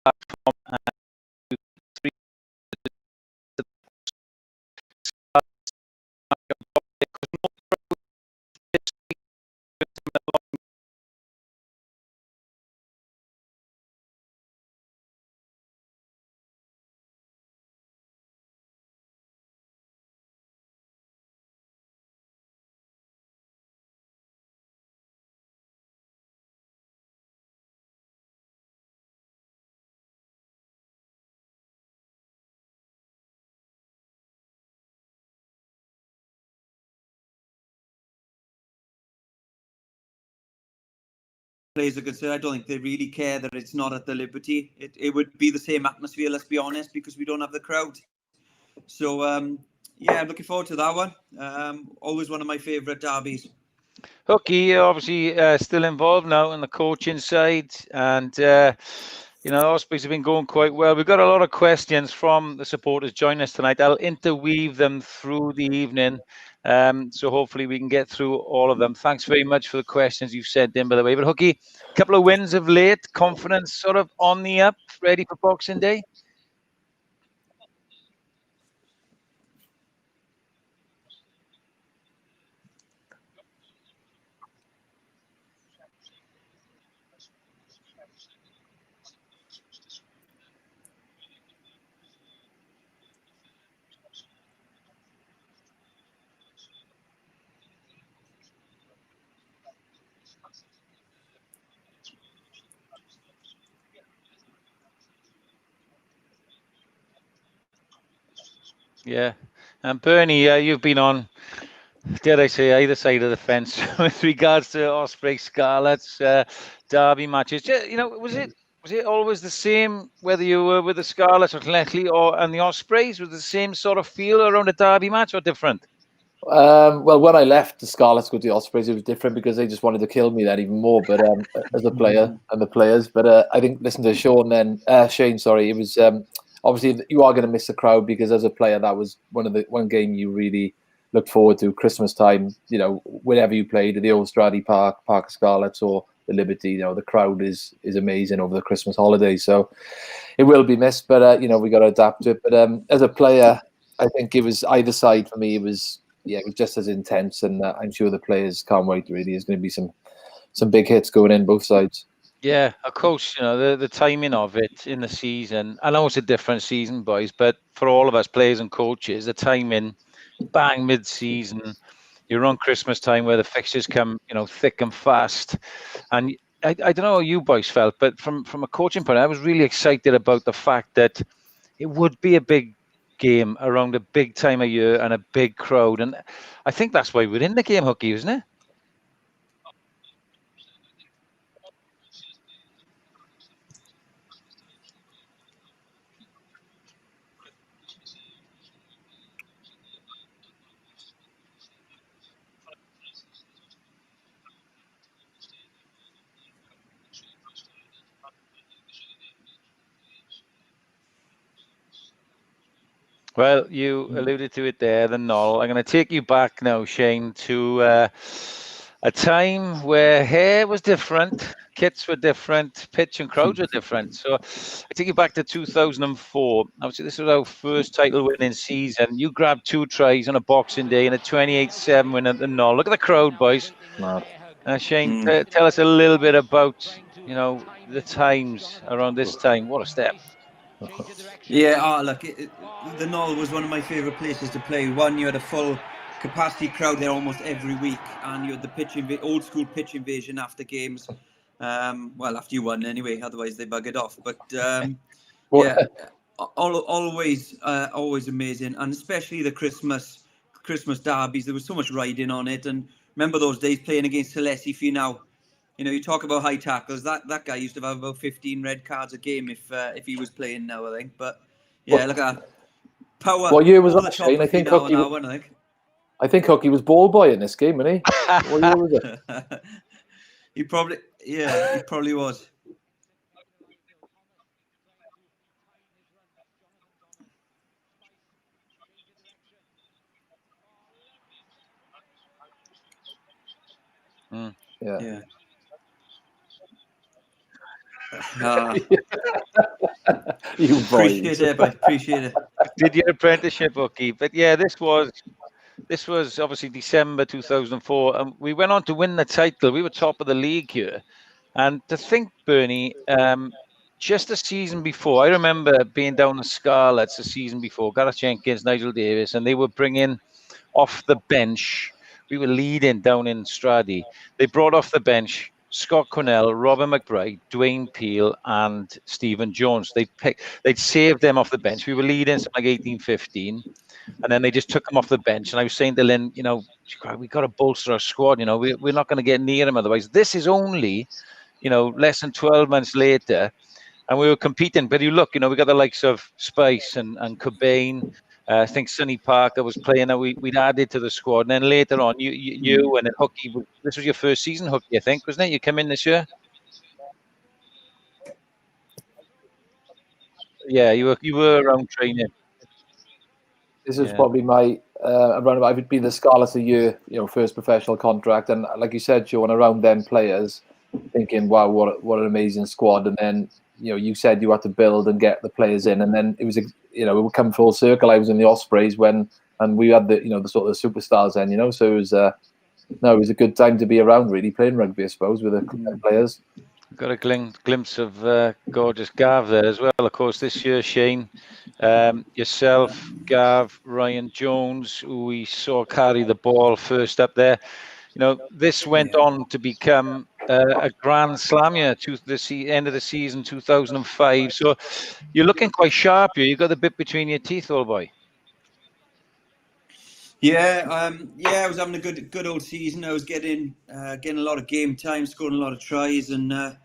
platform and three players are concerned, I don't think they really care that it's not at the Liberty. It would be the same atmosphere, let's be honest, because we don't have the crowd. So, yeah, I'm looking forward to that one. Always one of my favourite derbies. Hooky, obviously still involved now in the coaching side, and you know, Ospreys have been going quite well. We've got a lot of questions from the supporters joining us tonight. I'll interweave them through the evening, so hopefully we can get through all of them. Thanks very much for the questions you've sent in, by the way. But Hooky, a couple of wins of late, confidence sort of on the up, ready for Boxing Day? Yeah, and Bernie, you've been on, dare I say, either side of the fence with regards to Ospreys Scarlets derby matches. You know, was it always the same whether you were with the Scarlets or Clechley and the Ospreys? Was it the same sort of feel around a derby match or different? Well, when I left the Scarlets to go to the Ospreys, it was different because they just wanted to kill me then even more. But as a player and the players, but I think listen to Shane. Sorry, it was obviously you are going to miss the crowd because as a player, that was one game you really looked forward to. Christmas time, you know, whenever you played at the Old Strady Park of Scarlets or the Liberty, you know, the crowd is amazing over the Christmas holidays. So it will be missed, but you know, we got to adapt to it. But as a player, I think it was either side for me. It was just as intense, and I'm sure the players can't wait. Really, there's going to be some big hits going in both sides. Yeah, of course. You know, the timing of it in the season. I know it's a different season, boys, but for all of us players and coaches, the timing, bang mid-season. You're on Christmas time where the fixtures come, you know, thick and fast. And I don't know how you boys felt, but from a coaching point, I was really excited about the fact that it would be a big game around a big time of year and a big crowd. And I think that's why we're in the game, Hooky, isn't it? Well, you alluded to it there, the Knoll. I'm going to take you back now, Shane, to a time where hair was different, kits were different, pitch and crowds were different. So I take you back to 2004. Obviously, this was our first title winning season. You grabbed 2 tries on a Boxing Day and a 28-7 win at the Knoll. Look at the crowd, boys. Shane, tell us a little bit about, you know, the times around this time. What a step. Yeah, look, the Knoll was one of my favourite places to play. One, you had a full capacity crowd there almost every week, and you had the old school pitch invasion after games. Well, after you won anyway, otherwise they buggered off. But yeah, always amazing, and especially the Christmas derbies. There was so much riding on it, and remember those days playing against Celeste Finau. You know, you talk about high tackles. That guy used to have about 15 red cards a game if he was playing now, I think. But yeah, look at that power. What year was that, Shane? I think Hooky was ball boy in this game, wasn't he? What year was it? he probably was. Yeah. You boys. Appreciate it, but appreciate it. Did your apprenticeship, Hooky? But yeah, this was obviously December 2004, and we went on to win the title. We were top of the league here, and to think, Bernie, just the season before, I remember being down the Scarlets the season before, Gareth Jenkins, Nigel Davis, and they were bringing off the bench. We were leading down in Stradey. They brought off the bench Scott Cornell, Robin McBride, Dwayne Peel, and Stephen Jones. They'd saved them off the bench. We were leading something like 18-15. And then they just took him off the bench. And I was saying to Lynn, we got to bolster our squad. We're not going to get near him otherwise. This is only, less than 12 months later. And we were competing. But you look, we got the likes of Spice and Cobain. I think Sonny Parker was playing that we'd added to the squad. And then later on, you and then Hooky, this was your first season, Hooky, I think, wasn't it? You come in this year? Yeah, you were around training. This is probably my around about. I've been the Scarlets a year, first professional contract, and like you said, Sean, around them players, thinking, wow, what an amazing squad. And then you said you had to build and get the players in, and then it was it would come full circle. I was in the Ospreys and we had the the sort of superstars then, so it was it was a good time to be around, really playing rugby, I suppose, with the players. Got a glimpse of gorgeous Gav there as well. Of course, this year, Shane, yourself, Gav, Ryan Jones, who we saw carry the ball first up there. This went on to become a Grand Slam year to the end of the season 2005. So you're looking quite sharp here. You got the bit between your teeth, old boy. Yeah, I was having a good old season. I was getting a lot of game time, scoring a lot of tries, and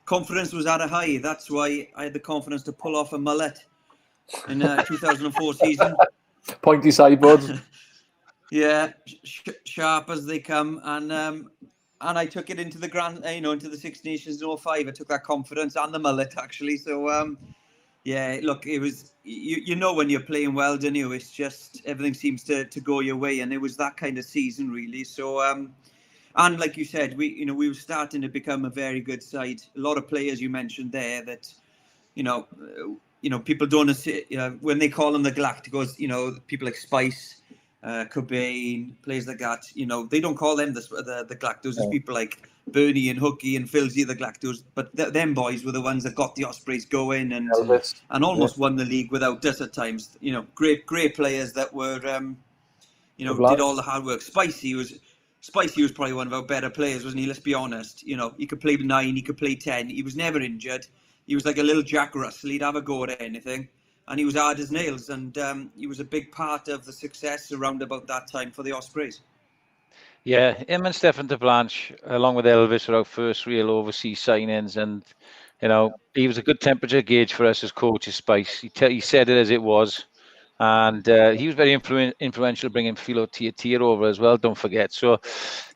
confidence was at a high. That's why I had the confidence to pull off a mullet in 2004 season. Pointy sideboards. Yeah, sharp as they come, and I took it into the into the Six Nations in 05. I took that confidence and the mullet actually. So yeah, look, it was when you're playing well, don't you? It's just everything seems to go your way, and it was that kind of season really. So and like you said, we were starting to become a very good side. A lot of players you mentioned there that people don't say when they call them the Galacticos. People like Spice. Cobain, players like that, they don't call them the Galactos. There's people like Bernie and Hooky and Philzy, the Galactos, but them boys were the ones that got the Ospreys going and almost won the league without us at times. Great players that were did all the hard work. Spicy was probably one of our better players, wasn't he? Let's be honest. He could play 9, he could play 10. He was never injured. He was like a little Jack Russell. He'd have a go at anything. And he was hard as nails, and he was a big part of the success around about that time for the Ospreys. Yeah, him and Stefan de Blanche, along with Elvis, were our first real overseas signings, and he was a good temperature gauge for us as coaches. Spice, he said it as it was, and he was very influential bringing Philo Tier over as well. Don't forget. So,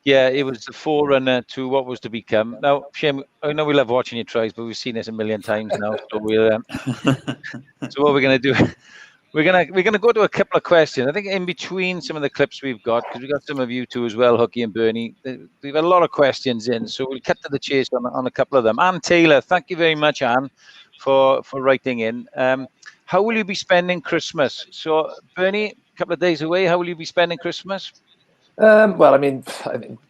yeah, it was the forerunner to what was to become. Now, Shane, I know we love watching your tries, but we've seen this a million times now. So we'll. So what we're going to do? We're gonna go to a couple of questions. I think in between some of the clips we've got, because we've got some of you too as well, Hooky and Bernie. We've got a lot of questions in, so we'll cut to the chase on a couple of them. Anne Taylor, thank you very much, Anne, for writing in. How will you be spending Christmas? So, Bernie, a couple of days away. How will you be spending Christmas? Well, I think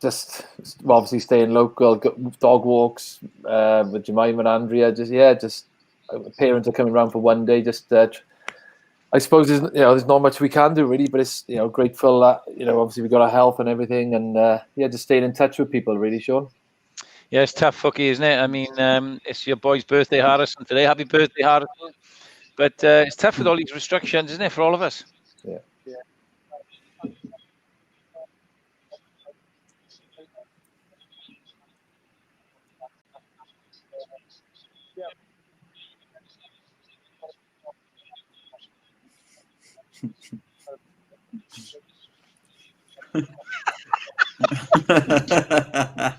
just obviously staying local, dog walks with Jemima and Andrea. Just parents are coming around for one day. Just I suppose there's not much we can do really, but it's grateful that obviously we got our health and everything, and just staying in touch with people really, Sean. Yeah, it's tough, Hooky, isn't it? I mean, it's your boy's birthday, Harrison, today. Happy birthday, Harrison. But it's tough with all these restrictions, isn't it, for all of us? Yeah.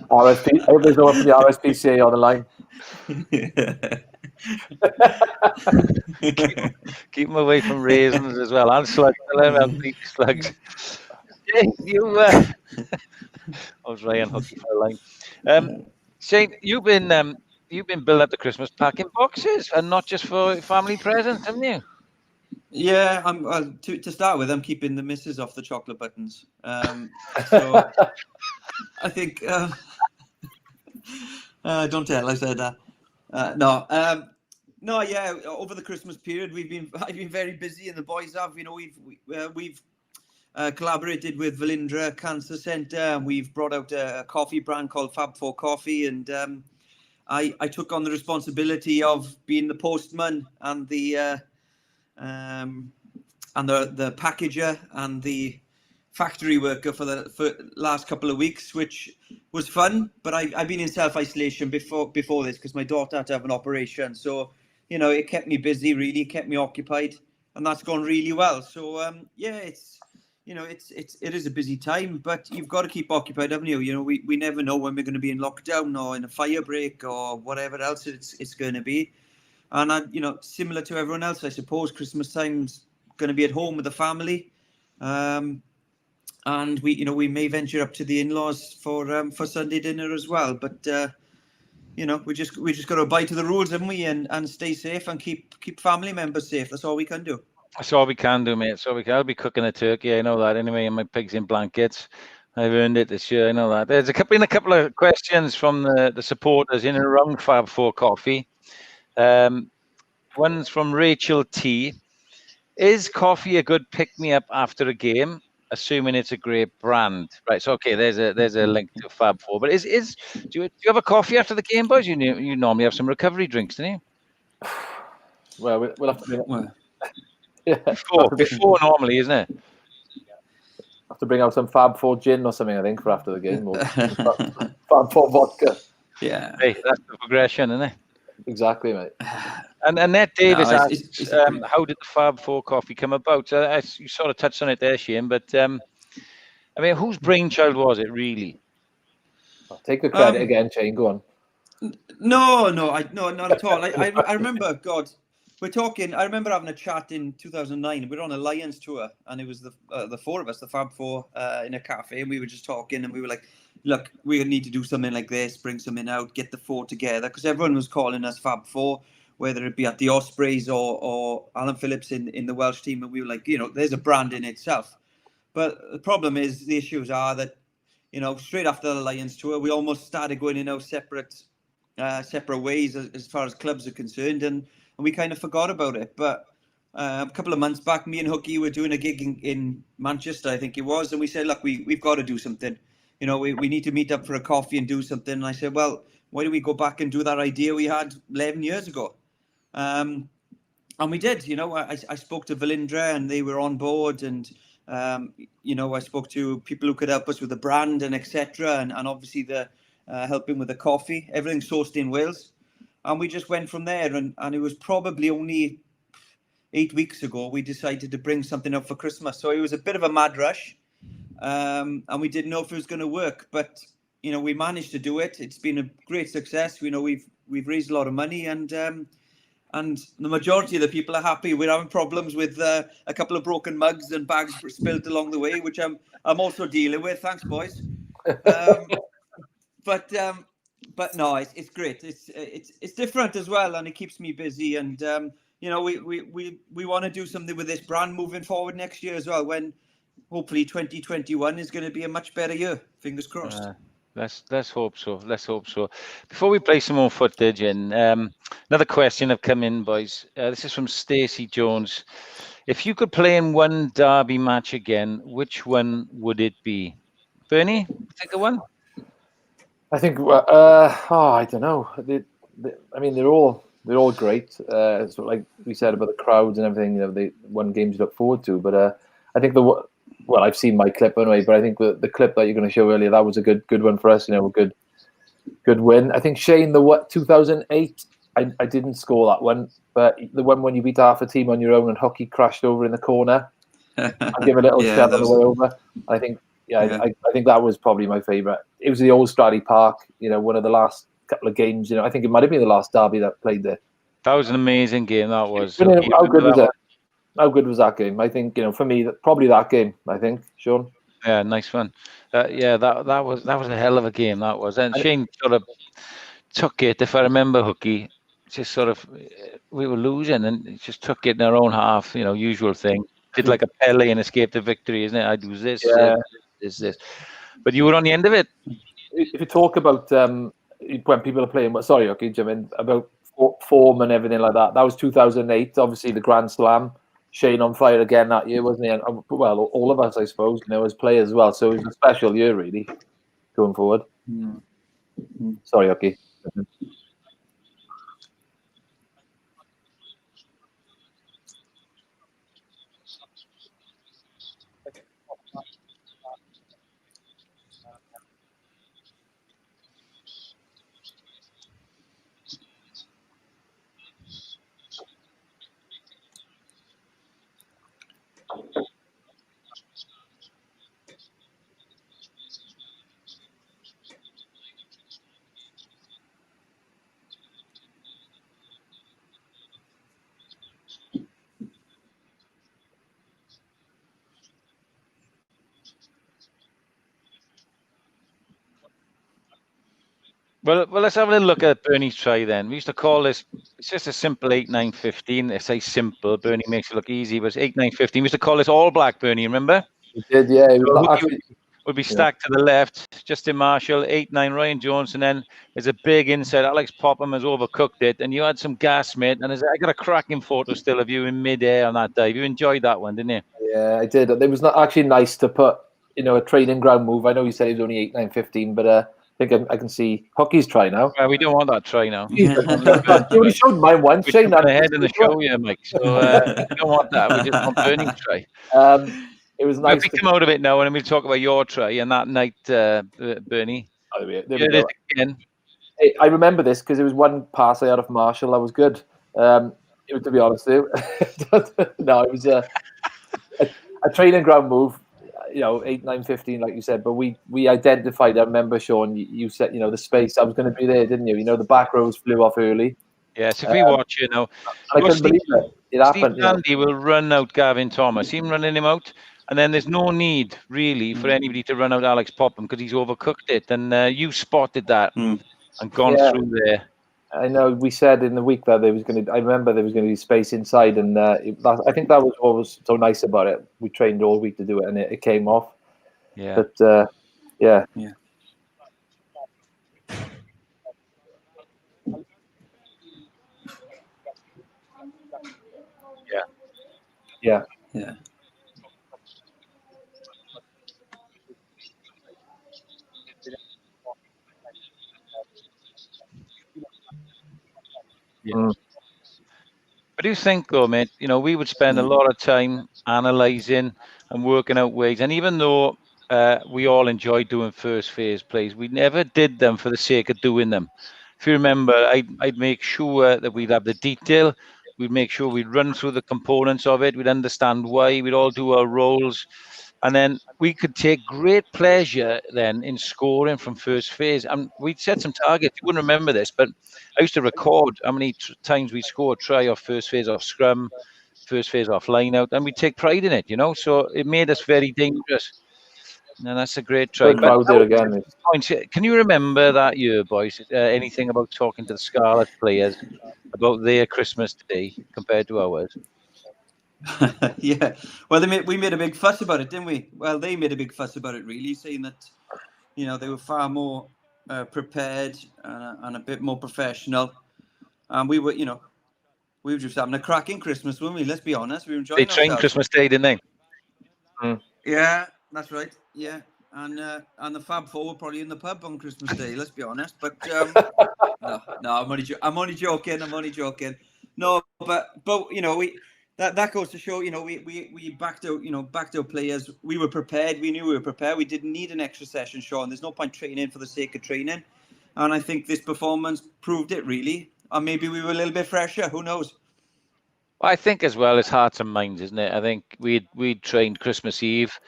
RSP, everybody's over for the RSPCA on the line. Keep them away from raisins as well, and slugs. Slugs. Yeah, I was Ryan Hooky for a line. Shane, you've been you've been building up the Christmas pack in boxes, and not just for family presents, haven't you? Yeah, to start with, I'm keeping the missus off the chocolate buttons. So I think don't tell I said that. No, yeah. Over the Christmas period, I've been very busy, and the boys have. You know, we've collaborated with Velindre Cancer Centre, and we've brought out a coffee brand called Fab Four Coffee, and I took on the responsibility of being the postman and the packager and the factory worker for last couple of weeks, which was fun. But I've been in self-isolation before this because my daughter had to have an operation. So, you know, it kept me busy, really kept me occupied, and that's gone really well. So, yeah, it is a busy time, but you've got to keep occupied, haven't you? You know, we never know when we're going to be in lockdown or in a fire break or whatever else it's going to be. And you know, similar to everyone else, I suppose, Christmas time's going to be at home with the family, and we may venture up to the in-laws for Sunday dinner as well. But you know, we just got to abide to the rules, haven't we, and stay safe and keep family members safe. That's all we can do. That's all we can do, mate. So I'll be cooking a turkey. I know that anyway, and my pigs in blankets. I've earned it this year. I know that. There's a couple of questions from the supporters in and around Fab Four Coffee. One's from Rachel T. Is coffee a good pick-me-up after a game, assuming it's a great brand? Right. So okay, there's a link to Fab Four. But do you have a coffee after the game, boys? You normally have some recovery drinks, don't you? Well, we'll have to. Yeah. Before normally, isn't it? Have to bring out some Fab Four gin or something, I think, for after the game. Or Fab Four vodka. Yeah. Hey, that's the progression, isn't it? Exactly, mate. And Annette Davis asks, how did the Fab Four coffee come about? You sort of touched on it there, Shane, but I mean, whose brainchild was it, really? I'll take the credit again, Shane. Go on. No, not at all. I remember, God, we're talking. I remember having a chat in 2009. We were on a Lions tour, and it was the four of us, the Fab Four, in a cafe, and we were just talking, and we were like, "Look, we need to do something like this, bring something out, get the four together," because everyone was calling us Fab Four, whether it be at the Ospreys or Alan Phillips in the Welsh team, and we were like, you know, there's a brand in itself. But the problem is, the issues are that, you know, straight after the Lions tour, we almost started going in our separate ways as far as clubs are concerned, and we kind of forgot about it. But a couple of months back, me and Hooky were doing a gig in Manchester, I think it was, and we said, look, we've got to do something. You know, we need to meet up for a coffee and do something. And I said, well, why don't we go back and do that idea we had 11 years ago? And we did. You know, I spoke to Velindre and they were on board, and you know, I spoke to people who could help us with the brand and etc. And obviously the helping with the coffee. Everything's sourced in Wales. And we just went from there. And it was probably only 8 weeks ago we decided to bring something up for Christmas. So it was a bit of a mad rush. And we didn't know if it was going to work. But, you know, we managed to do it. It's been a great success. You know, we've raised a lot of money, and the majority of the people are happy. We're having problems with a couple of broken mugs and bags spilled along the way, which I'm also dealing with. Thanks, boys. But no, it's great. It's different as well, and it keeps me busy. And you know, we want to do something with this brand moving forward next year as well, when hopefully 2021 is going to be a much better year. Fingers crossed. Let's hope so. Let's hope so. Before we play some more footage, and another question have come in, boys. This is from Stacey Jones. If you could play in one derby match again, which one would it be? Bernie, think of one. I think. I don't know. I mean, they're all great. So like we said about the crowds and everything, you know, they won games to look forward to. But I think well, I've seen my clip anyway, but I think the clip that you're going to show earlier, that was a good one for us. You know, a good win. I think Shane, 2008, I didn't score that one, but the one when you beat half a team on your own and Hockey crashed over in the corner, I'll give a little shove on the way over. I think, I think that was probably my favourite. It was the old Stradey Park, you know, one of the last couple of games. You know, I think it might have been the last derby that played there. That was an amazing game. That was. How good was it? How good was that game? I think, you know, for me, probably that game. I think, Sean. Yeah, nice one. That was a hell of a game. That was, and Shane sort of took it, if I remember, Hooky, just sort of, we were losing and just took it in our own half, usual thing. Did like a Pele and escaped the victory, isn't it? I do this, this. But you were on the end of it. If you talk about when people are playing, sorry, okay, Jim, about form and everything like that, that was 2008, obviously the Grand Slam. Shane on fire again that year, wasn't he? And, well, all of us, I suppose, as players as well. So it was a special year, really, going forward. Sorry, okay. Well, let's have a little look at Bernie's try then. We used to call this, it's just a simple 8-9-15. They say simple, Bernie makes it look easy, but it's 8-9-15. We used to call this all black, Bernie, remember? We did, yeah. Would be stacked to the left, Justin Marshall, 8-9, Ryan Jones, and then there's a big inside. Alex Popham has overcooked it, and you had some gas, mate. And I got a cracking photo still of you in midair on that dive. You enjoyed that one, didn't you? Yeah, I did. It was not actually nice to put, a training ground move. I know you said it was only 8-9-15, but I think I can see Hookie's try now. Well, we don't want that try now. You only showed mine once. We're ahead in the show, yeah, Mike. So we don't want that. We just want Bernie's try. It was nice. We come out of it now, and we'll talk about your try and that night, Bernie. Again. Hey, I remember this because it was one pass I had off Marshall that was good. To be honest with you, no, it was a training ground move. 8-9-15, like you said. But we identified. I remember, Sean, you said the space. I was going to be there, didn't you? The back rows flew off early. Yes, if we watch, I couldn't believe it. It happened. Steve Dandy will run out Gavin Thomas. See him running him out. And then there's no need, really, for anybody to run out Alex Popham because he's overcooked it. And you spotted that and gone through there. I know we said in the week that there was going to. I remember there was going to be space inside, and I think that was what was so nice about it. We trained all week to do it, and it came off. Yeah. But yeah. Yeah. I do think, though, mate, we would spend a lot of time analysing and working out ways. And even though we all enjoyed doing first phase plays, we never did them for the sake of doing them. If you remember, I'd make sure that we'd have the detail. We'd make sure we'd run through the components of it. We'd understand why. We'd all do our roles. And then we could take great pleasure then in scoring from first phase. And we'd set some targets. You wouldn't remember this, but I used to record how many times we scored try off first phase off scrum, first phase off line out, and we take pride in it, So it made us very dangerous. And that's a great try. Can you remember that year, boys? Anything about talking to the Scarlet players about their Christmas Day compared to ours? Yeah, well, we made a big fuss about it, didn't we? Well, they made a big fuss about it, really, saying that they were far more prepared and a bit more professional, and we were just having a cracking Christmas, weren't we? Let's be honest, we were enjoying. They trained Christmas Day, didn't they? Yeah, that's right. Yeah, and the Fab Four were probably in the pub on Christmas Day. Let's be honest, but no, I'm only joking. No, but That goes to show, we backed out players. We were prepared. We knew we were prepared. We didn't need an extra session, Sean. There's no point training for the sake of training. And I think this performance proved it, really. Or maybe we were a little bit fresher. Who knows? Well, I think as well, it's hearts and minds, isn't it? I think we'd trained Christmas Eve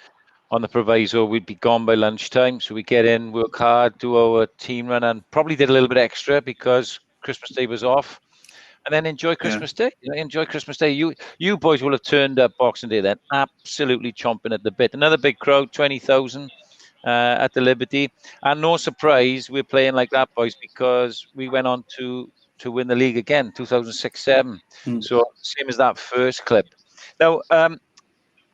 on the proviso. We'd be gone by lunchtime. So we get in, work hard, do our team run, and probably did a little bit extra because Christmas Day was off. And then enjoy Christmas Day. Enjoy Christmas Day. You boys will have turned up Boxing Day then, absolutely chomping at the bit. Another big crowd, 20,000. at the Liberty. And no surprise, we're playing like that, boys, because we went on to win the league again, 2006-7. So same as that first clip. Now,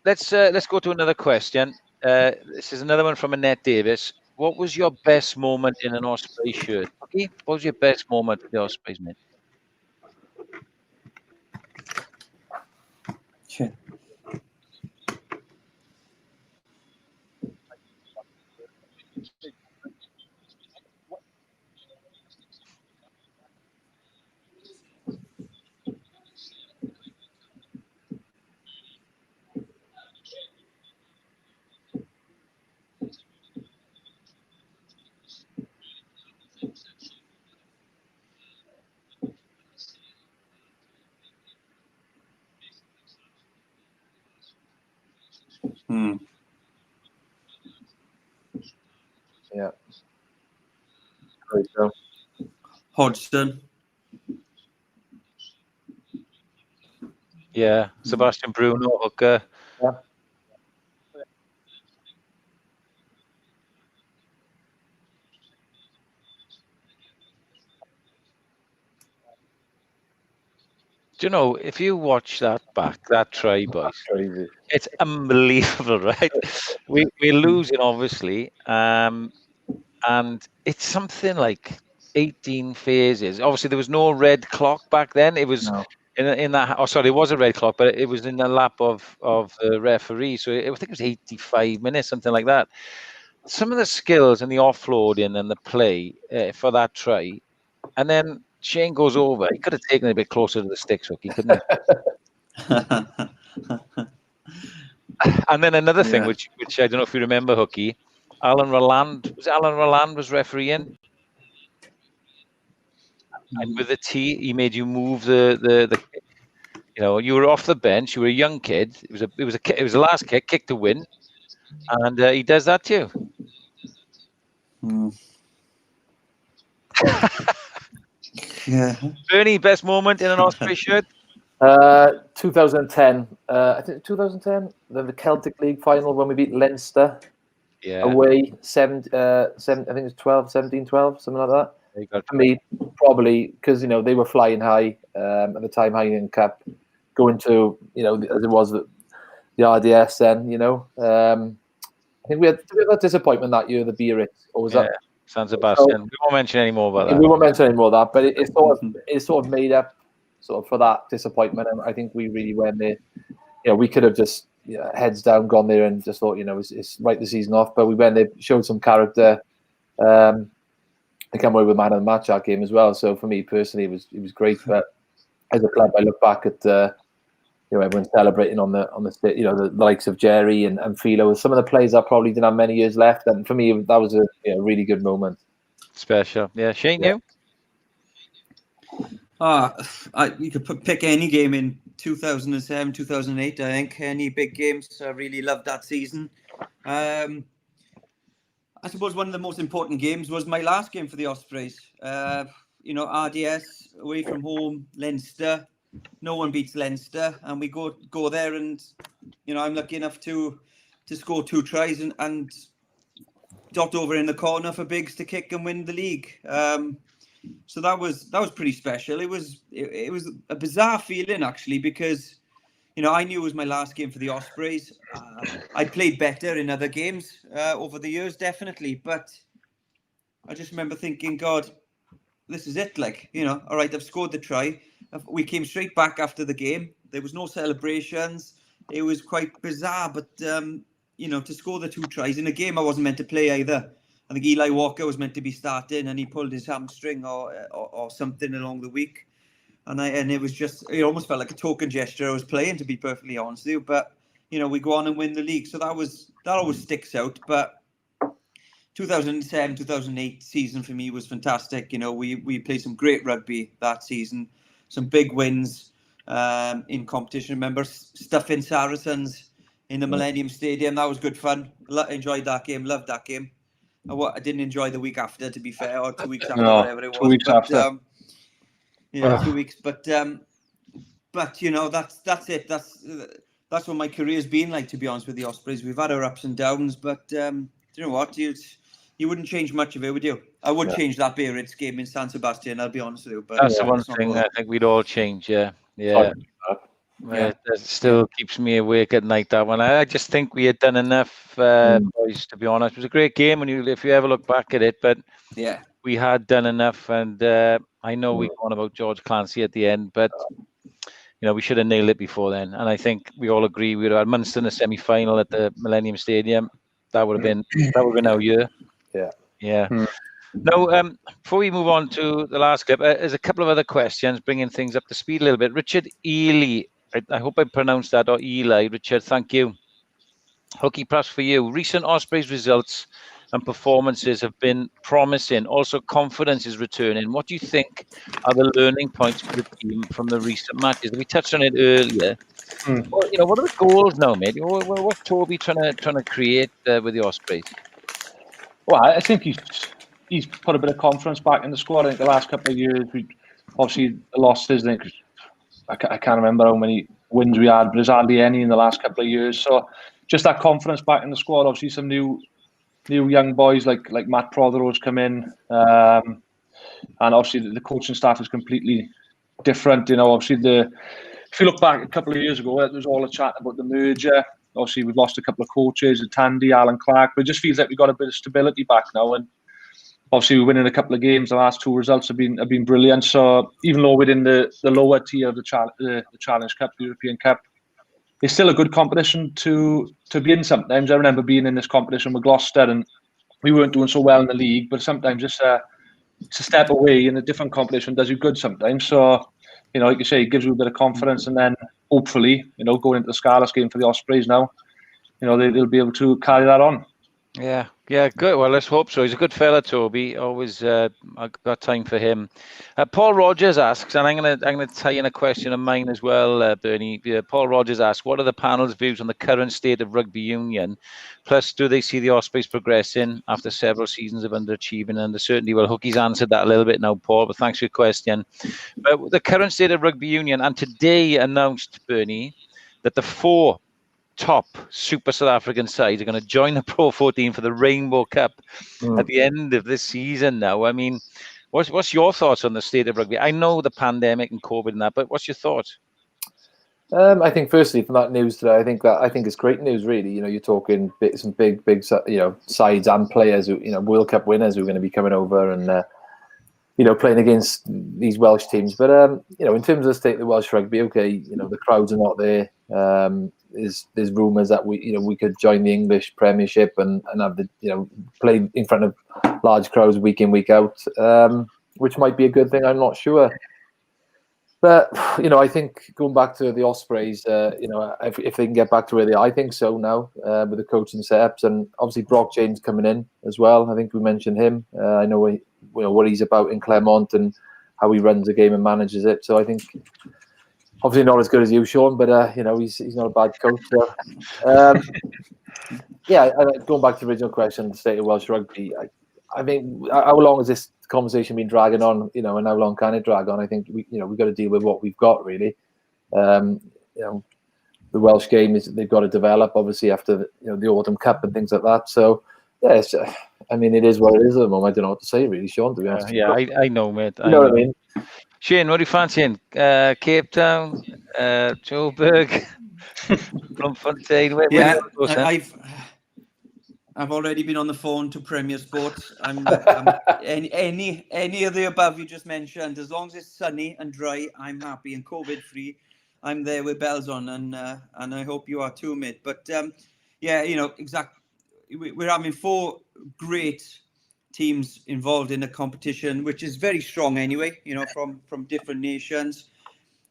let's go to another question. This is another one from Annette Davis. What was your best moment in an Osprey shirt? Okay, what was your best moment for the Ospreys, mate? Sure. Yeah. Great, so. Hodgson. Yeah, Sebastian Bruno, hooker. Yeah. Do you know, if you watch that back, that try, boys, Crazy. it's unbelievable, right? We're losing, obviously, and it's something like 18 phases. Obviously, there was no red clock back then. It was in that. Oh, sorry, it was a red clock, but it was in the lap of the referee. So I think it was 85 minutes, something like that. Some of the skills and the offloading and the play for that try, and then Shane goes over. He could have taken it a bit closer to the sticks, Rookie, couldn't he? And then another thing, which I don't know if you remember, Hookie, Alan Roland was refereeing, and with the tee, he made you move the you know, you were off the bench, you were a young kid. It was the last kick to win, and he does that to you. Yeah. Bernie, best moment in an Osprey shirt? 2010. I think 2010. The Celtic League final when we beat Leinster. Yeah. Away, I think it was 17-12, something like that. For me, probably because they were flying high at the time, Heineken Cup, going to as it was the RDS then. I think we had that disappointment that year, the Biarritz. Or was that San Sebastian? We won't mention any more about that. We won't mention any more of that, but it sort of made up for that disappointment. And I think we really went there. We could have just heads down gone there and just thought it's write the season off. But we went there, showed some character. They come away with man of the match that game as well. So for me personally, it was great. But as a club, I look back at everyone celebrating on the the likes of Jerry and Philo. Some of the players that probably didn't have many years left, and for me that was a really good moment. Special, yeah. Shane, you? You could pick any game in 2007, 2008. I think any big games. I really loved that season. I suppose one of the most important games was my last game for the Ospreys. RDS away from home, Leinster. No one beats Leinster, and we go there, and I'm lucky enough to score 2 tries and dot over in the corner for Biggs to kick and win the league. So that was pretty special. It was a bizarre feeling actually, because I knew it was my last game for the Ospreys. I played better in other games over the years, definitely, but I just remember thinking, God, this is it. All right, I've scored the try. We came straight back after the game. There was no celebrations. It was quite bizarre, but to score the 2 tries in a game I wasn't meant to play either. I think Eli Walker was meant to be starting, and he pulled his hamstring or something along the week. And it was just, it almost felt like a token gesture I was playing, to be perfectly honest with you. But, we go on and win the league. So that always sticks out. But 2007, 2008 season for me was fantastic. We played some great rugby that season, some big wins in competition. Remember stuffing Saracens in the Millennium Stadium. That was good fun. Enjoyed that game. Loved that game. I didn't enjoy the week after, to be fair, or 2 weeks after, whatever it was. 2 weeks after. 2 weeks. But that's it. That's what my career's been like, to be honest with the Ospreys. We've had our ups and downs, but you know what? You wouldn't change much of it, would you? I would change that Biarritz game in San Sebastian, I'll be honest with you. But that's the one thing I think we'd all change. Yeah. It still keeps me awake at night, that one. I just think we had done enough, boys, to be honest. It was a great game if you ever look back at it, but we had done enough. And I know we go on about George Clancy at the end, but we should have nailed it before then. And I think we all agree we would have had Munster in the semi-final at the Millennium Stadium. That would have been our year. Yeah. Now, before we move on to the last clip, there's a couple of other questions, bringing things up to speed a little bit. Richard Ely, I hope I pronounced that, or Eli. Richard, thank you. Hooky, perhaps for you. Recent Ospreys results and performances have been promising. Also, confidence is returning. What do you think are the learning points for the team from the recent matches? We touched on it earlier. Well, what are the goals now, mate? What's Toby trying to create with the Ospreys? Well, I think he's put a bit of confidence back in the squad. I think the last couple of years, we obviously lost his. I can't remember how many wins we had, but there's hardly any in the last couple of years. So just that confidence back in the squad. Obviously, some new young boys like Matt Prothero's come in, and obviously the coaching staff is completely different. Obviously if you look back a couple of years ago, there was all a chat about the merger. Obviously, we've lost a couple of coaches, Tandy, Alan Clark, but it just feels like we've got a bit of stability back now. And obviously, we're winning a couple of games. The last two results have been brilliant. So even though we're in the lower tier of the Challenge Cup, the European Cup, it's still a good competition to be in sometimes. I remember being in this competition with Gloucester, and we weren't doing so well in the league, but sometimes it's a step away in a different competition does you good sometimes. So, like you say, it gives you a bit of confidence, and then hopefully, going into the Scarlets game for the Ospreys now, they'll be able to carry that on. Yeah, good. Well, let's hope so. He's a good fella, Toby. Always, I've got time for him. Paul Rogers asks, and I'm gonna tie in a question of mine as well, Bernie. Paul Rogers asks, what are the panel's views on the current state of rugby union? Plus, do they see the Ospreys progressing after several seasons of underachieving? And certainly, well, Hookie's answered that a little bit now, Paul. But thanks for your question. But the current state of rugby union, and today announced, Bernie, that the 4 top Super South African sides are going to join the Pro 14 for the Rainbow Cup at the end of this season now. I mean, what's your thoughts on the state of rugby? I know the pandemic and COVID and that, but what's your thoughts? I think firstly from that news today, I think it's great news. Really, you're talking some big sides and players who World Cup winners who are going to be coming over and playing against these Welsh teams. But in terms of the state of the Welsh rugby, okay, the crowds are not there. There's rumours that we could join the English Premiership and have play in front of large crowds week in, week out, which might be a good thing. I'm not sure. But, I think going back to the Ospreys, if they can get back to where they are, I think so now with the coaching setups. And obviously Brock James coming in as well. I think we mentioned him. I know what he's about in Clermont and how he runs the game and manages it. So I think obviously not as good as you, Sean, but he's not a bad coach. So, going back to the original question, the state of Welsh rugby. I mean, how long has this conversation been dragging on? And how long can it drag on? I think we've got to deal with what we've got really. The Welsh game they've got to develop obviously after the Autumn Cup and things like that. So yeah, it is what it is at the moment. I don't know what to say really, Sean. To be honest, I know, mate. You know what I mean? Shane, what are you fancying? Cape Town, Joburg, Bloemfontein? I've already been on the phone to Premier Sports. I'm any of the above you just mentioned. As long as it's sunny and dry, I'm happy and COVID free. I'm there with bells on, and I hope you are too, mate. But exactly. We're having 4 great teams involved in the competition, which is very strong anyway. From different nations.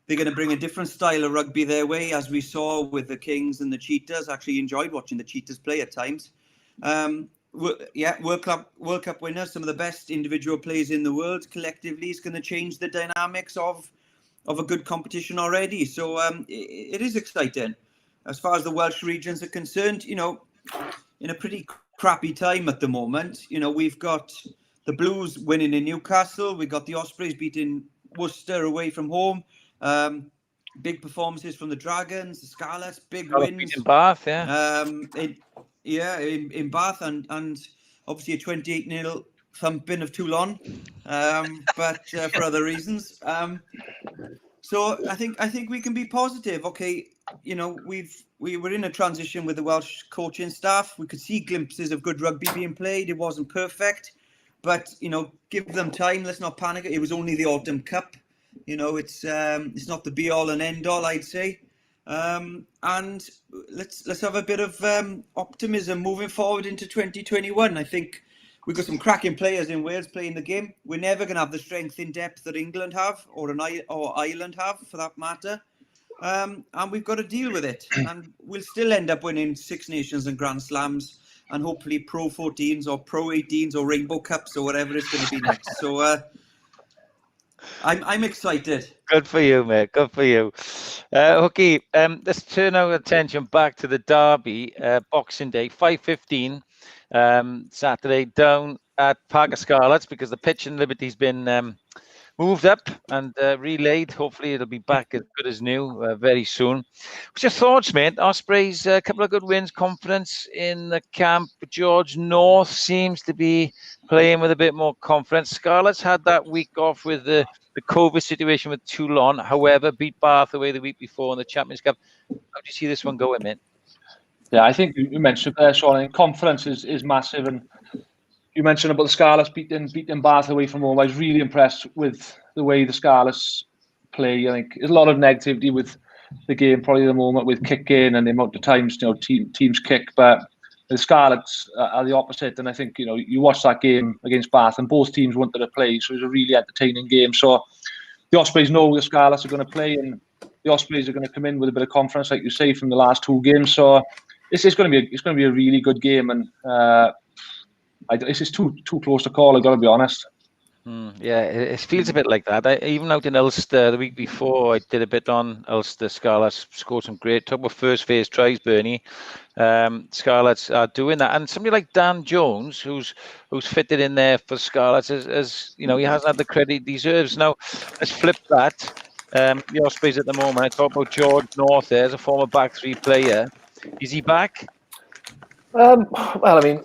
They're going to bring a different style of rugby their way, as we saw with the Kings and the Cheetahs. Actually enjoyed watching the Cheetahs play at times. World Cup winners, some of the best individual players in the world collectively. Is going to change the dynamics of a good competition already. So it is exciting. As far as the Welsh regions are concerned, in a pretty crappy time at the moment. We've got the Blues winning in Newcastle. We've got the Ospreys beating Worcester away from home. Big performances from the Dragons, the Scarlets, big wins. Bath, yeah. Yeah, in Bath, and obviously a 28-0 thumping of Toulon, but for other reasons. So I think we can be positive. Okay, you know, we were in a transition with the Welsh coaching staff. We could see glimpses of good rugby being played. It wasn't perfect, but you know, give them time. Let's not panic. It was only the Autumn Cup. You know, it's not the be all and end all, I'd say. And let's have a bit of optimism moving forward into 2021. I think we've got some cracking players in Wales playing the game. We're never going to have the strength in depth that England have, or Ireland have, for that matter. And we've got to deal with it. And we'll still end up winning Six Nations and Grand Slams, and hopefully Pro 14s or Pro 18s or Rainbow Cups or whatever it's going to be next. So I'm excited. Good for you, mate. Good for you. Okay, let's turn our attention back to the derby, Boxing Day, 5:15, Saturday, down at Parc y Scarlets, because the pitch in Liberty's been moved up and relayed. Hopefully it'll be back as good as new very soon. What's your thoughts, mate? Ospreys, a couple of good wins, confidence in the camp. George North seems to be playing with a bit more confidence. Scarlets had that week off with the COVID situation with Toulon, however, beat Bath away the week before in the Champions Cup. How do you see this one going, mate? Yeah, I think you mentioned there, Sean, confidence is massive, and you mentioned about the Scarlets beating Bath away from home. I was really impressed with the way the Scarlets play. I think there's a lot of negativity with the game probably at the moment with kicking and the amount of times teams kick, but the Scarlets are the opposite. And I think you watch that game against Bath, and both teams wanted to play, so it was a really entertaining game. So the Ospreys know the Scarlets are going to play, and the Ospreys are going to come in with a bit of confidence, like you say, from the last two games. So it's going to be a really good game, and this is too close to call, I've got to be honest. Yeah, it feels a bit like that. Even out in Ulster the week before, I did a bit on Ulster. Scarlets scored some great, talk about first phase tries, Bernie. Scarlets are doing that, and somebody like Dan Jones, who's fitted in there for Scarlets, as he hasn't had the credit he deserves. Now, let's flip that. The Ospreys at the moment. I talk about George North there as a former back three player. Is he back? Well, I mean,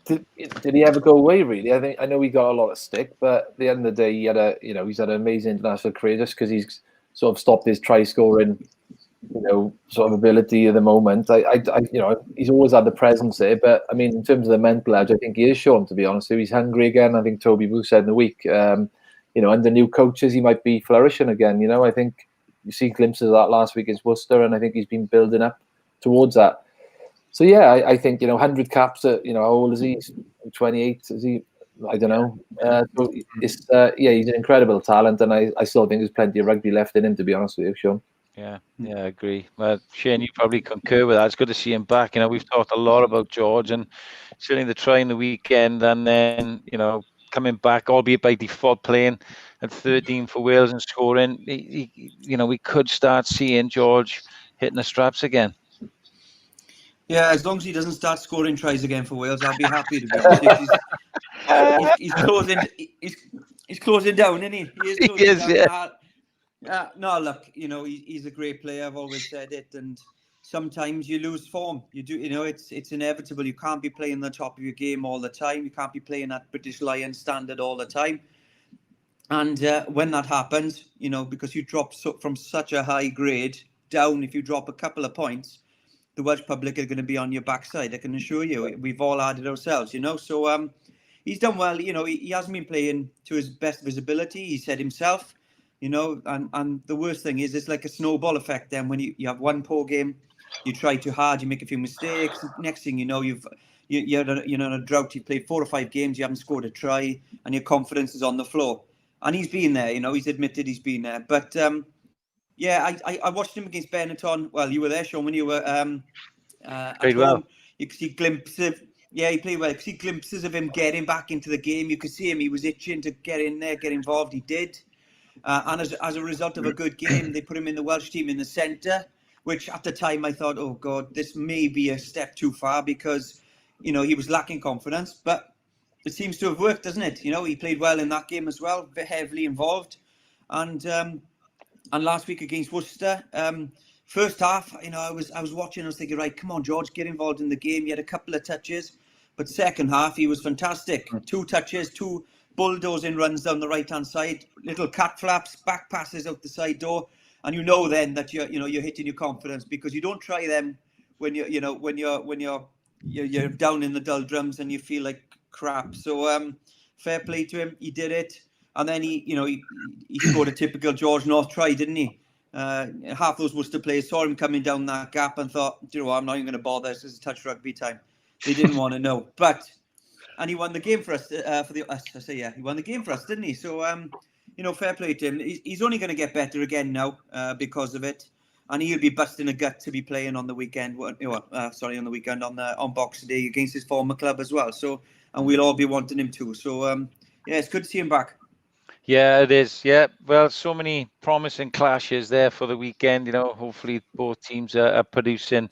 did he ever go away? Really, I know he got a lot of stick, but at the end of the day, he's had an amazing international career just because he's sort of stopped his try scoring, sort of ability at the moment. He's always had the presence there, but I mean, in terms of the mental edge, I think he is shown, to be honest. He's hungry again. I think Toby Booth said in the week, under new coaches, he might be flourishing again. I think you see glimpses of that last week against Worcester, and I think he's been building up towards that. So yeah, I think 100 caps at how old is he? He's 28. Is he? I don't know. So he's an incredible talent, and I still think there's plenty of rugby left in him, to be honest with you, Sean. Yeah, I agree. Well, Shane, you probably concur with that. It's good to see him back. We've talked a lot about George, and certainly the try in the weekend, and then coming back, albeit by default, playing at 13 for Wales and scoring. We could start seeing George hitting the straps again. Yeah, as long as he doesn't start scoring tries again for Wales, I'll be happy, to be honest. He's closing down, isn't he? He is, down. Yeah. No, look, he's a great player. I've always said it, and sometimes you lose form. You do, it's inevitable. You can't be playing the top of your game all the time. You can't be playing at British Lions standard all the time. And when that happens, because you drop from such a high grade down, if you drop a couple of points, the Welsh public are going to be on your backside. I can assure you. We've all had it ourselves, So he's done well. He hasn't been playing to his best visibility. He said himself, and the worst thing is it's like a snowball effect. Then when you have one poor game, you try too hard, you make a few mistakes. Next thing you know, you're in a drought. You played 4 or 5 games, you haven't scored a try, and your confidence is on the floor. And he's been there. He's admitted he's been there. But yeah, I watched him against Benetton. Well, you were there, Sean, when you were at home. Well. You could see glimpses. He played well. You could see glimpses of him getting back into the game. You could see him. He was itching to get in there, get involved. He did. And as a result of a good game, they put him in the Welsh team in the centre, which at the time I thought, oh, God, this may be a step too far because, he was lacking confidence. But it seems to have worked, doesn't it? He played well in that game as well, heavily involved. And last week against Worcester, First half, I was watching. I was thinking, right, come on, George, get involved in the game. He had a couple of touches, but second half he was fantastic. 2 touches, 2 bulldozing runs down the right hand side, little cat flaps, back passes out the side door, and then that you're hitting your confidence, because you don't try them when you're down in the doldrums and you feel like crap. So fair play to him. He did it, and then he scored a typical George North try, didn't he? Half those Worcester players saw him coming down that gap and thought, do you know what, I'm not even going to bother. This is touch rugby time. They didn't want to know, and he won the game for us. He won the game for us, didn't he? So fair play to him. He's only going to get better again now because of it, and he'll be busting a gut to be playing on the weekend. On the weekend on Boxing Day against his former club as well. So, and we'll all be wanting him too. So it's good to see him back. Yeah, it is. Yeah, well, so many promising clashes there for the weekend. Hopefully both teams are producing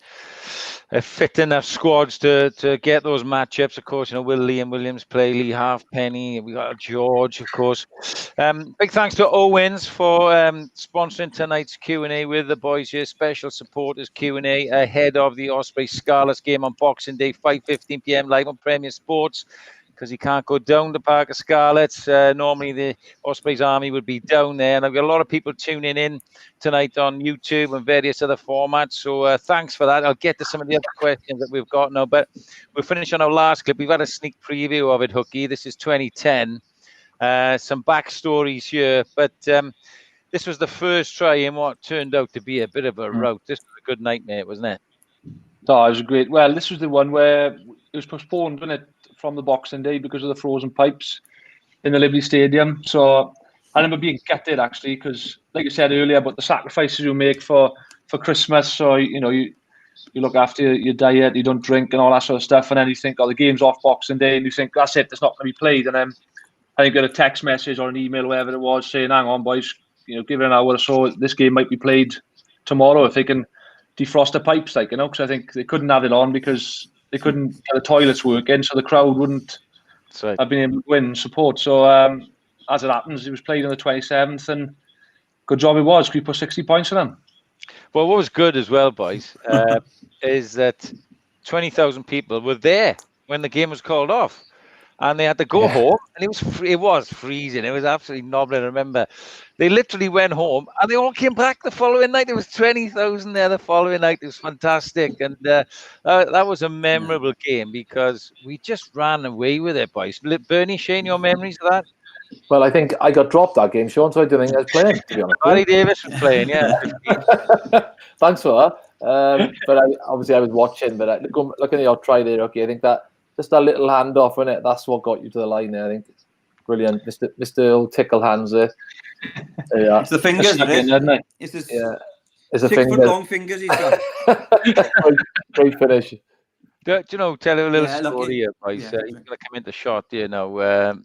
fit enough squads to get those matchups. Of course, will Liam Williams play? Lee Halfpenny? We got George, of course. Big thanks to Owens for sponsoring tonight's Q&A with the boys here. Special supporters Q&A ahead of the Ospreys Scarlets game on Boxing Day, 5:15 p.m. live on Premier Sports. Because he can't go down to Park of Scarlets. Normally the Ospreys Army would be down there. And I've got a lot of people tuning in tonight on YouTube and various other formats. So thanks for that. I'll get to some of the other questions that we've got now. But we'll finish on our last clip. We've had a sneak preview of it, Hookie. This is 2010. Some backstories here. But this was the first try in what turned out to be a bit of a rout. This was a good nightmare, wasn't it? Oh, it was great. Well, this was the one where it was postponed, wasn't it, from the Boxing Day because of the frozen pipes in the Liberty Stadium. So I remember being gutted, actually, because, like I said earlier, about the sacrifices you make for Christmas. So, you look after your diet, you don't drink and all that sort of stuff. And then you think, the game's off Boxing Day. And you think, that's it, it's not going to be played. And then I think you got a text message or an email, whatever it was, saying, hang on, boys, give it an hour or so. This game might be played tomorrow if they can defrost the pipes, because I think they couldn't have it on because they couldn't get the toilets working, so the crowd wouldn't have been able to win support. So as it happens, it was played on the 27th, and good job it was. We put 60 points on them. Well, what was good as well, boys, is that 20,000 people were there when the game was called off. And they had to go home, and it was freezing. It was absolutely knobbling. I remember they literally went home, and they all came back the following night. There was 20,000 there the following night. It was fantastic, and that was a memorable game because we just ran away with it, boys. Bernie, Shane, your memories of that? Well, I think I got dropped that game, Sean, so I didn't think I was playing, to be honest. Barry Davis was playing, yeah. Thanks for that. But obviously I was watching, but look at the odd try there, okay. I think that just that little handoff, innit? That's what got you to the line there, I think. Brilliant. Mr. Old Tickle Hands there. Yeah. It's the fingers, isn't it? It's his it's a 6 foot long fingers he's got. Great finish. Tell a little story here, boys. He's going to come into shot here now.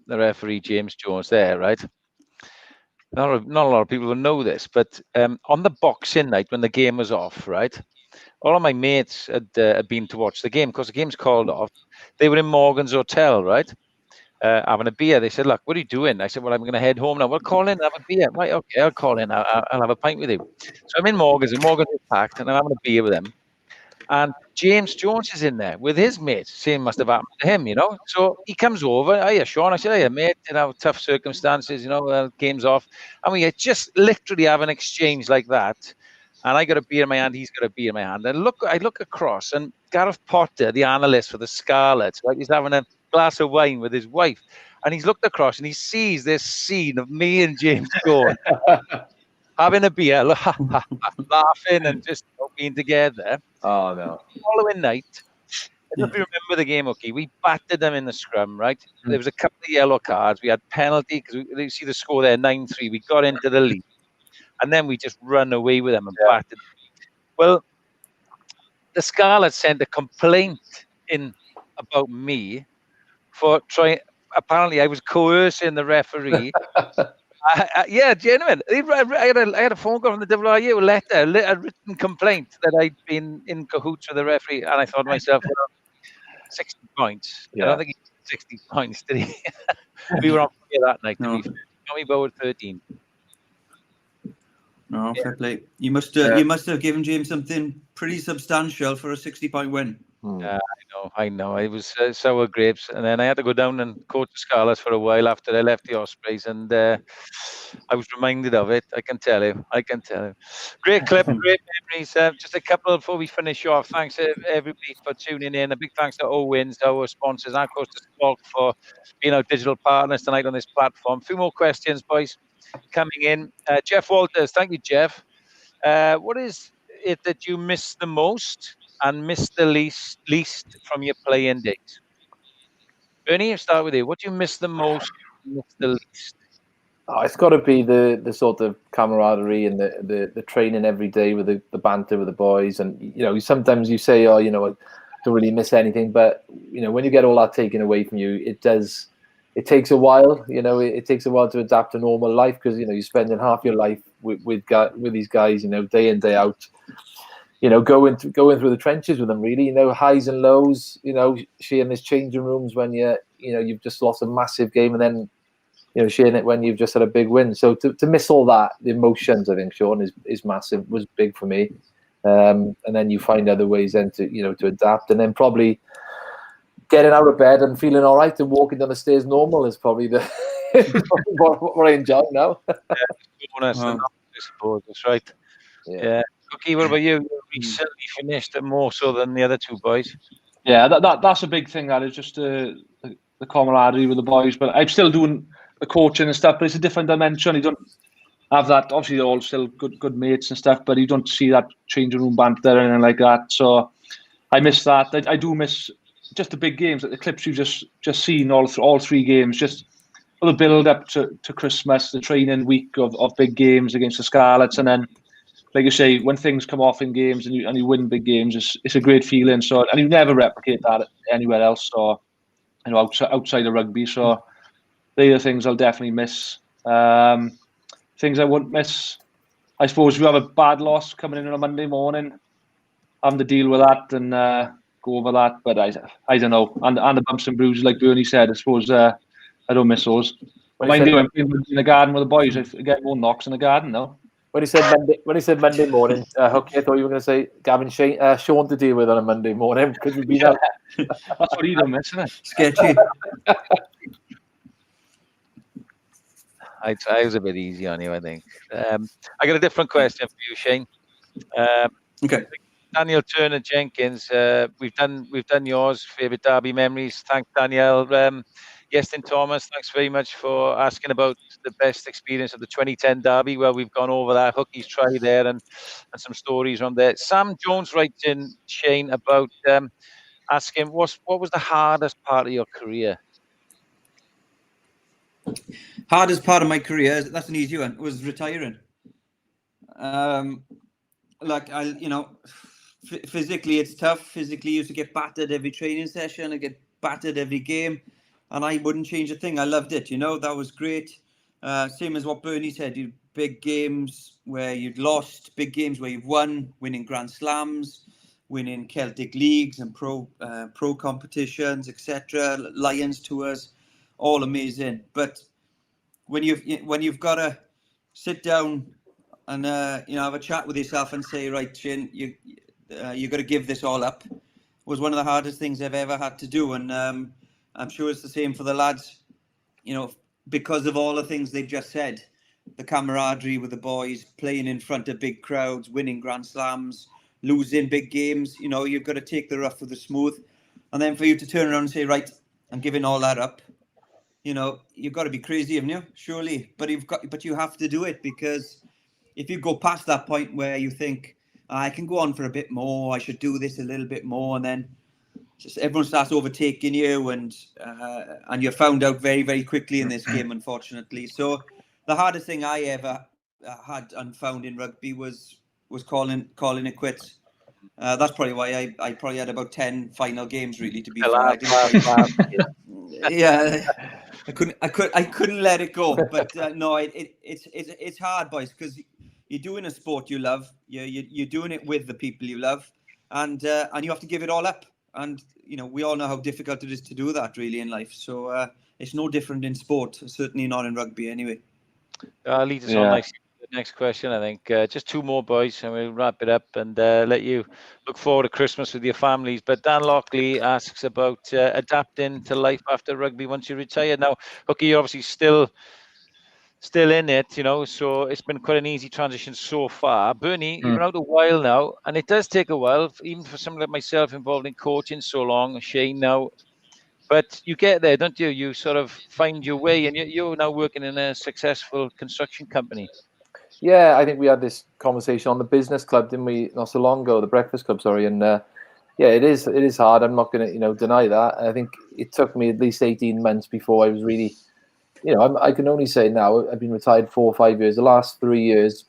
The referee, James Jones, there, right? Not a lot of people will know this, but on the Boxing night when the game was off, right? All of my mates had been to watch the game because the game's called off. They were in Morgan's Hotel, right? Having a beer. They said, look, what are you doing? I said, well, I'm going to head home now. Well, call in and have a beer. Right, okay, I'll call in. I'll have a pint with you. So I'm in Morgan's, and Morgan's is packed, and I'm having a beer with them. And James Jones is in there with his mate. Same must have happened to him, So he comes over. Hiya, Sean. I said, hiya, mate. Tough circumstances, game's off. And we just literally have an exchange like that. And I got a beer in my hand, he's got a beer in my hand. And I look across, and Gareth Potter, the analyst for the Scarlets, right, he's having a glass of wine with his wife. And he's looked across, and he sees this scene of me and James Jones having a beer, laughing and just being together. Oh, no. The following night, I don't know if you remember the game, okay, we battered them in the scrum, right? There was a couple of yellow cards. We had penalty, because you see the score there, 9-3. We got into the lead. And then we just run away with them and battered them. Well, the Scarlets sent a complaint in about me for trying. Apparently, I was coercing the referee. Yeah, genuine. I had a phone call from the WRU, a written complaint that I'd been in cahoots with the referee, and I thought to myself, 60 points. Yeah. I don't think he got 60 points, did he? We were on fire that night. No. We bowled 13. No, fair play. You must have given James something pretty substantial for a 60-point win. I know. It was sour grapes, and then I had to go down and coach the Scarlets for a while after I left the Ospreys, and I was reminded of it. I can tell you. Great clip, great memories. Just a couple before we finish off. Thanks to everybody for tuning in. A big thanks to Owens, our sponsors, and of course to Spock for being our digital partners tonight on this platform. A few more questions, boys, coming in. Jeff Walters, thank you, Jeff. What is it that you miss the most and miss the least from your playing days? Bernie, I'll start with you. What do you miss the most and miss the least? Oh, it's got to be the sort of camaraderie and the training every day with the banter with the boys. And, you know, sometimes you say, oh, you know, I don't really miss anything. But, you know, when you get all that taken away from you, it takes a while. You know, it takes a while to adapt to normal life because, you know, you're spending half your life with these guys, you know, day in, day out. You know, going through the trenches with them, really, you know, highs and lows, you know, sharing these changing rooms when you've just lost a massive game, and then, you know, sharing it when you've just had a big win. So to miss all that, the emotions, I think, Sean, is massive, was big for me. And then you find other ways then to adapt, and then probably getting out of bed and feeling all right and walking down the stairs normal is probably what I enjoy now. I suppose that's right. Yeah. Cookie, what about you? You recently finished it more so than the other two boys. Yeah, that's a big thing. That is just the camaraderie with the boys. But I'm still doing the coaching and stuff. But it's a different dimension. You don't have that. Obviously, they're all still good mates and stuff. But you don't see that changing room banter and anything like that. So I miss that. I do miss just the big games, like the clips you've just seen, all three games. Just the build up to Christmas, the training week of big games against the Scarlets, and then, like you say, when things come off in games and you win big games, it's a great feeling. So, and you never replicate that anywhere else. So, you know, outside of rugby. So, they're the things I'll definitely miss. Things I won't miss, I suppose, if you have a bad loss coming in on a Monday morning, having to deal with that and go over that. But I don't know. And the bumps and bruises, like Bernie said, I suppose I don't miss those. Mind you, I'm playing in the garden with the boys. I get more knocks in the garden now. When he said Monday morning, Hooky, I thought you were going to say Gavin Sean to deal with on a Monday morning because we'd be that. That's what he don't miss, isn't it? Sketchy. I was a bit easy on you, I think. I got a different question for you, Shane. Okay. Daniel Turner Jenkins, we've done yours, favourite derby memories. Thanks, Danielle. Yestin Thomas, thanks very much for asking about the best experience of the 2010 derby. Well, we've gone over that. Hookie's try there and some stories on there. Sam Jones writes in, Shane, about asking what was the hardest part of your career? Hardest part of my career, that's an easy one, was retiring. Physically it's tough. Physically you used to get battered every training session. I get battered every game. And I wouldn't change a thing. I loved it. You know, that was great. Same as what Bernie said. You big games where you'd lost, big games where you've won, winning Grand Slams, winning Celtic Leagues and pro competitions, etc. Lions tours, all amazing. But when you've got to sit down and have a chat with yourself and say, right, Shane, you got to give this all up, was one of the hardest things I've ever had to do. And I'm sure it's the same for the lads, you know, because of all the things they've just said, the camaraderie with the boys, playing in front of big crowds, winning Grand Slams, losing big games. You know, you've got to take the rough with the smooth. And then for you to turn around and say, right, I'm giving all that up. You know, you've got to be crazy, haven't you? Surely. But you have to do it, because if you go past that point where you think, I can go on for a bit more, I should do this a little bit more, and then just everyone starts overtaking you, and you're found out very, very quickly in this game, unfortunately. So the hardest thing I ever had and found in rugby was calling it quits. That's probably why I probably had about 10 final games, really, to be fair. Yeah, I couldn't let it go. But no, it's hard, boys, because you're doing a sport you love. You're doing it with the people you love, and you have to give it all up. And you know, we all know how difficult it is to do that, really, in life. So it's no different in sport. Certainly not in rugby, anyway. Leads us on nicely to next question, I think. Just two more, boys, and we'll wrap it up and let you look forward to Christmas with your families. But Dan Lockley asks about adapting to life after rugby once you retire. Now, Hooky, you're obviously still in it, so it's been quite an easy transition so far. Bernie, you've been out a while now, and it does take a while, even for someone like myself involved in coaching so long, Shane now. But you get there, don't you? You sort of find your way, and you're now working in a successful construction company. Yeah, I think we had this conversation on the business club, didn't we? Not so long ago, the Breakfast Club, sorry. And yeah, it is hard. I'm not going to, deny that. I think it took me at least 18 months before I was really, I can only say now I've been retired 4 or 5 years. The last 3 years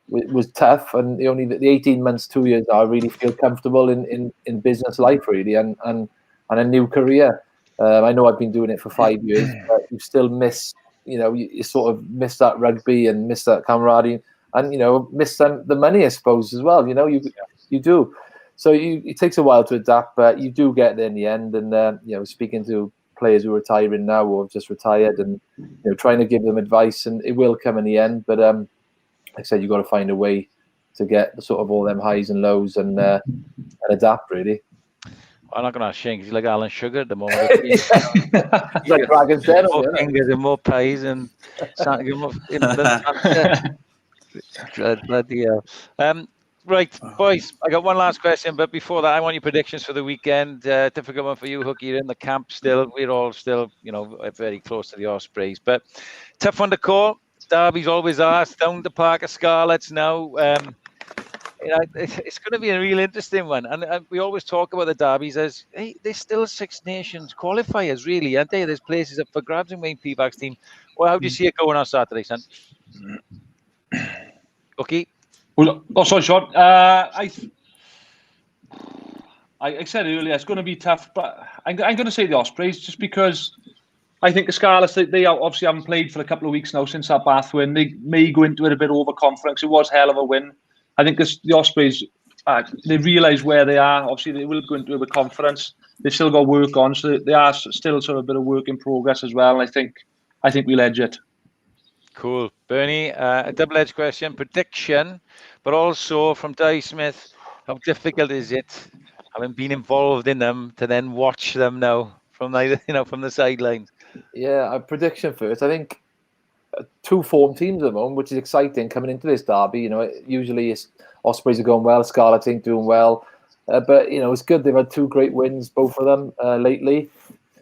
was tough, and the 18 months, 2 years now, I really feel comfortable in business life, really, and a new career. I know I've been doing it for 5 years, but you still miss, you sort of miss that rugby and miss that camaraderie, and miss the money, I suppose, as well. You do. So it takes a while to adapt, but you do get there in the end. And speaking to players who are retiring now or have just retired, and trying to give them advice, and it will come in the end. But like I said, you've got to find a way to get the sort of all them highs and lows and adapt, really. I'm not going to ask Shane because he's like Alan Sugar at the moment. He's like Dragon's Den, more fingers and more pies and bloody hell. Right, boys, I got one last question, but before that, I want your predictions for the weekend. Difficult one for you, Hooky. You're in the camp still. We're all still, very close to the Ospreys, but tough one to call. Derby's always asked, down to Parker Scarlets now. It's going to be a real interesting one. And we always talk about the derbies as, hey, they're still Six Nations qualifiers, really, aren't they? There's places up for grabs in Wayne Peacock's team. Well, how do you see it going on Saturday, son? Okay. Well, sorry, Sean. I said earlier, it's going to be tough, but I'm going to say the Ospreys just because I think the Scarlets, they obviously haven't played for a couple of weeks now since that Bath win. They may go into it a bit overconfident. It was a hell of a win. I think the Ospreys, they realise where they are. Obviously, they will go into it with confidence. They've still got work on, so they are still sort of a bit of work in progress as well. And I think we'll edge it. Cool. Bernie, a double-edged question, prediction, but also from Dai Smith, how difficult is it, having been involved in them, to then watch them now from the sidelines? Yeah, a prediction first. I think 2 form teams at the moment, which is exciting coming into this derby. Usually it's Ospreys are going well, Scarlets ain't doing well, but it's good. They've had 2 great wins, both of them lately.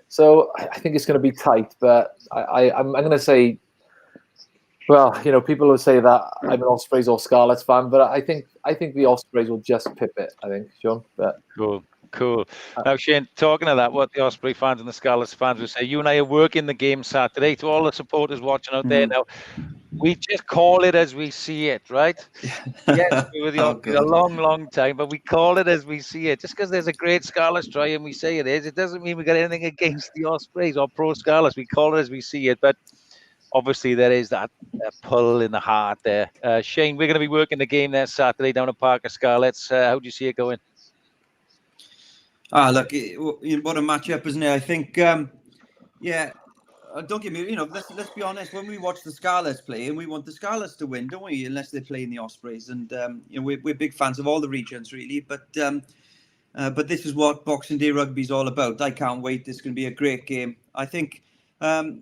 So I think it's going to be tight. But I'm going to say, well, people will say that I'm an Ospreys or Scarlets fan, but I think the Ospreys will just pip it. I think, Sean. But Cool. Now, Shane, talking of that, what the Osprey fans and the Scarlets fans will say, you and I are working the game Saturday. To all the supporters watching out there now, we just call it as we see it, right? Yes, we were the Ospreys a long time, but we call it as we see it. Just because there's a great Scarlets try and we say it is, it doesn't mean we got anything against the Ospreys or pro Scarlets. We call it as we see it, but obviously there is that pull in the heart there. Shane, we're going to be working the game there Saturday down at Parker Scarlets. How do you see it going? Look, what a matchup, isn't it? I think, don't get me, let's be honest. When we watch the Scarlets play, and we want the Scarlets to win, don't we? Unless they're playing the Ospreys, and we're big fans of all the regions, really. But this is what Boxing Day rugby is all about. I can't wait. This is going to be a great game. I think the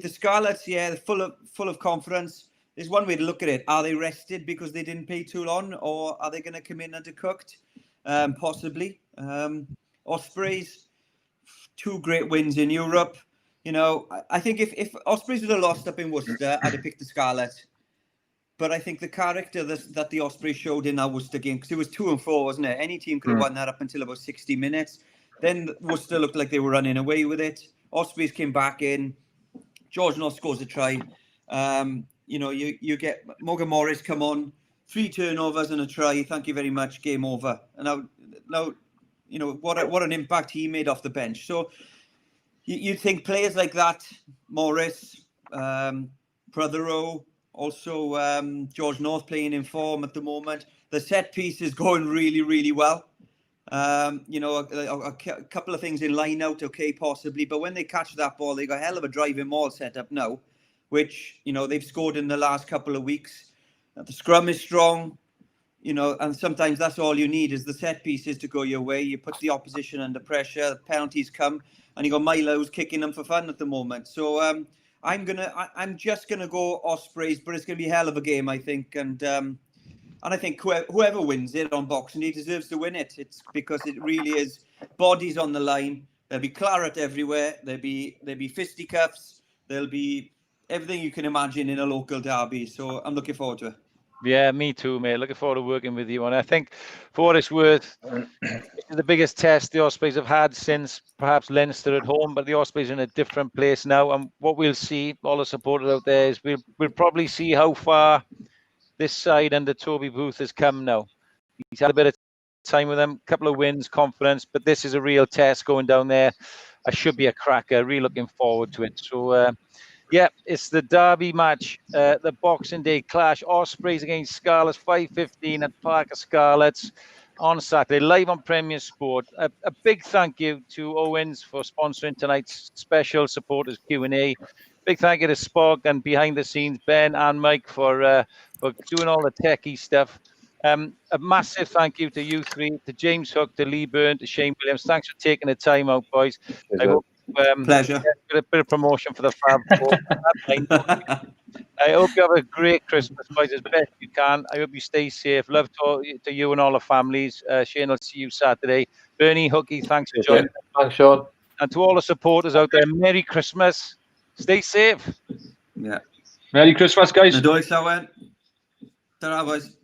Scarlets, they're full of confidence. There's one way to look at it. Are they rested because they didn't play Toulon, or are they going to come in undercooked? Possibly. Ospreys, 2 great wins in Europe. I think if Ospreys would have lost up in Worcester, I'd have picked the Scarlet. But I think the character that the Ospreys showed in that Worcester game, because it was 2-4, wasn't it? Any team could have won that up until about 60 minutes. Then Worcester looked like they were running away with it. Ospreys came back in. George North scores a try. You get Morgan Morris come on. 3 turnovers and a try. Thank you very much. Game over. And now, what an impact he made off the bench. So you think players like that, Morris, Prothero, also George North playing in form at the moment. The set piece is going really, really well. A couple of things in line out, okay, possibly. But when they catch that ball, they got a hell of a driving maul set up now, which, they've scored in the last couple of weeks. The scrum is strong, you know, and sometimes that's all you need is the set pieces to go your way. You put the opposition under pressure, the penalties come, and you got Milo who's kicking them for fun at the moment. So I'm just gonna go Ospreys, but it's gonna be a hell of a game, I think, and I think whoever wins it on Boxing Day deserves to win it. It's because it really is bodies on the line. There'll be claret everywhere. There'll be fisticuffs. There'll be everything you can imagine in a local derby. So I'm looking forward to it. Yeah, me too, mate. Looking forward to working with you. And I think, for what it's worth, it's the biggest test the Ospreys have had since perhaps Leinster at home. But the Ospreys are in a different place now. And what we'll see, all the supporters out there, is we'll probably see how far this side under Toby Booth has come now. He's had a bit of time with them, a couple of wins, confidence. But this is a real test going down there. I should be a cracker. Really looking forward to it. So, yeah, it's the derby match, the Boxing Day clash. Ospreys against Scarlets, 5:15 at Park of Scarlets on Saturday, live on Premier Sport. A big thank you to Owens for sponsoring tonight's special supporters Q&A. Big thank you to Spog and behind the scenes, Ben and Mike for doing all the techie stuff. A massive thank you to you three, to James Hook, to Lee Byrne, to Shane Williams. Thanks for taking the time out, boys. I hope pleasure. A bit of promotion for the Fab Four. I hope you have a great Christmas, boys, as best you can. I hope you stay safe. Love to you and all the families. Shane, I'll see you Saturday. Bernie, Hooky, thanks for joining. Thanks, Sean. And to all the supporters out there, Merry Christmas. Stay safe. Yeah. Merry Christmas, guys. Nadolig Llawen. Ta-ra, boys.